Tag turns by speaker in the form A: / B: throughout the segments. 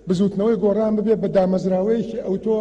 A: بزوتنەوەی گۆڕان ببێت بە دامەزراوەیەکی ئەوتۆ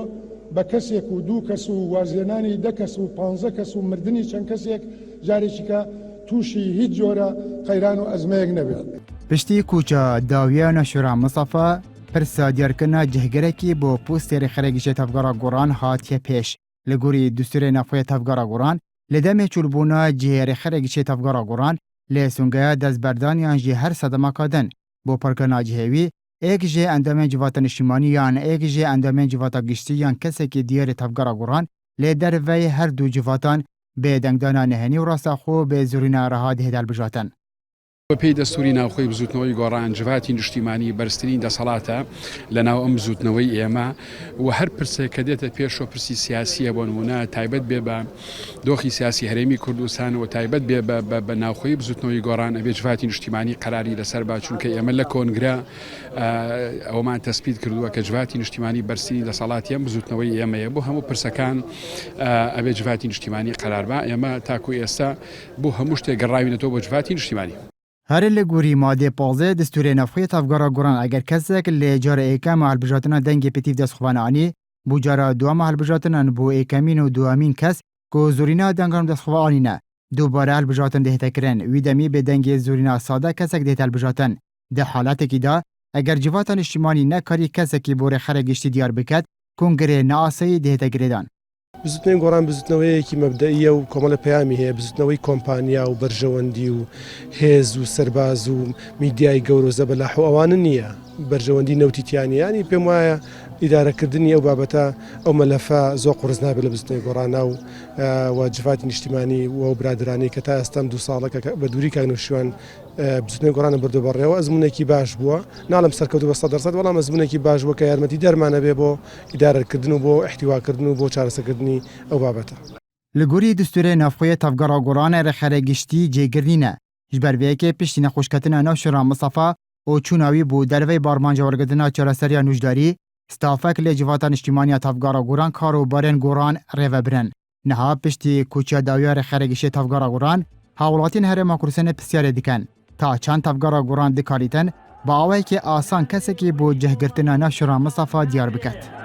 A: بە کەسێک و دوو کەس و وازێنانی 10 کەس و 15 کەس و مردنی چەند کەسێک جارێکیکە تووشی هیچ جۆرە قەیران و ئەزمەیەک نەبێت.
B: پشتی کوچە داویانە شورا مصەفا پرسا دیارکردنا جهگرێکی بۆ پۆستێری خەرێگیشە تەفگەڕا گۆڕان هاتیە پێش لە گوری دوستورێ نافۆیە تەفگەڕا گۆڕان لە دەمێ چولبوونا جێری خەرێگیشە تەفگەڕا گۆڕان لێ سونگەیە دەستبەردانیان ژی هەر سەدەماکادن بۆ پەرکە ناجهێوی ئێک ژێ ئەندامێن جیڤاتە نیشتیمانی یان ئێک ژێ ئەندامێن جیڤاتە گشتی یان کەسێکی دیێری تەفگەڕا گۆڕان لێ دەرڤەی هەردوو جیڤاتان بێ دەنگدانا نهێنی و ڕاستەخۆ بێ زۆرینە ڕەها دێدال بژاتن.
C: بەپێی دەستوری ناوخۆی بزوتنەوەی گۆڕان جڤاتی نیشتیمانی بەرزترین دەسەڵاتە لەناو ئەم بزوتنەوەی ئێمە و هەر پرسێک کە دێتە پێشەوە پرسی سیاسیە بۆ نمونە تایبەت بێ بە دۆخی سیاسی هەرێمی کوردستان و تایبەت بێ بە ناوخۆی بزوتنەوەی گۆڕان ئەبێ جڤاتی نیشتیمانی قەراری لەسەر با چونکە ئێمە لە کۆنگرە ئەومان تەسبیت کردووە کە جڤاتی نیشتیمانی بەرزترین دەسەڵاتی ئەم بزوتنەوەی ئێمەیە بۆ هەموو پرسەکان ئەبێ جڤاتی نیشتیمانی قەرار با ئێمە تاکو ئێستا بۆ هەموو شتێک گەڕاوینەتەوە بۆ جڤاتی نیشتیمانی.
B: هەر لە گوری مادێ پازێ دستورێ نافخۆیە تەفگەڕا گۆڕان ئەگەر کەسێک لێ جارە ئێکەمە هەڵبژاتنە دەنگی پێتیف دەستخوانانی بوو جارە دووەمە هەڵبژاتنان بۆ ئێکەمین و دووەمین کەس کۆ زۆرینا دەنگان دەستخوانینە دووبارە هەڵبژاتن دێتەکردن وی دەمی بێ دەنگی زۆرینا سادە کەسێک دێت هەڵبژاتن دە حالاتێکیدا ئەگەر جیڤاتە نیشتیمانی نەکاری کەسێکی بۆ ڕێخەرە گشتی دیار بکات کۆنگرێ ناسەی دێتەگرێدان.
D: بزوتنەوەی گۆڕان بزوتنەوەیەکی مەبدەئیە و کۆمەڵە پەیامی هەیە بزوتنەوەی کۆمپانیا و بەرژەوەندی و هێز و سەرباز و میدیای گەورە و زەبەلاح و ئەوانە نییە بەرژەوەندی نەوتیتیانیانی پێم وایە ئیدارەکردنی ئەو بابەتە ئەو مەلەفە زۆر قورس نابێت لە بزوتنەوەی گۆڕانە و واجباتی نیشتیمانی و برادرانی کە تا ئێستام 2 ساڵەکە بە دووری کاگنوشیوان بزوتنەوەی گۆڕانە بردو بەڕێوە ئەزمونێکی باش بووە ناڵم سەرکەوتو بە 100% بەڵام ئەزمونێکی باش بووە کە یارمەتی دەرمانە بێ بۆ ئیدارەکردن و بۆ احتیواکردن و بۆ چارەسەرکردنی ئەو بابەتە.
B: لە گوری دستورێ نافخۆیە تەفگەڕا گۆڕانە ڕێخەرە گشتی جێگرنینە ji ber vêyekê piştî nexweşketina nav şira Misafa û çûna wî bû dervey barmanca wergirtina çareseriya nûjdarî stafek lê civata niştimaniya tevgara goran karobarên goran rêvebirin. Niha piştî kûçiya dawiya rêxeregişê tevgara goran hawlatên Herêma Kurdistanê pisyarê dikin ta çend tevgara goran dikarîtin bi awayekî asan kesekî bû cihgirtina nav şira Misafa diyar biket.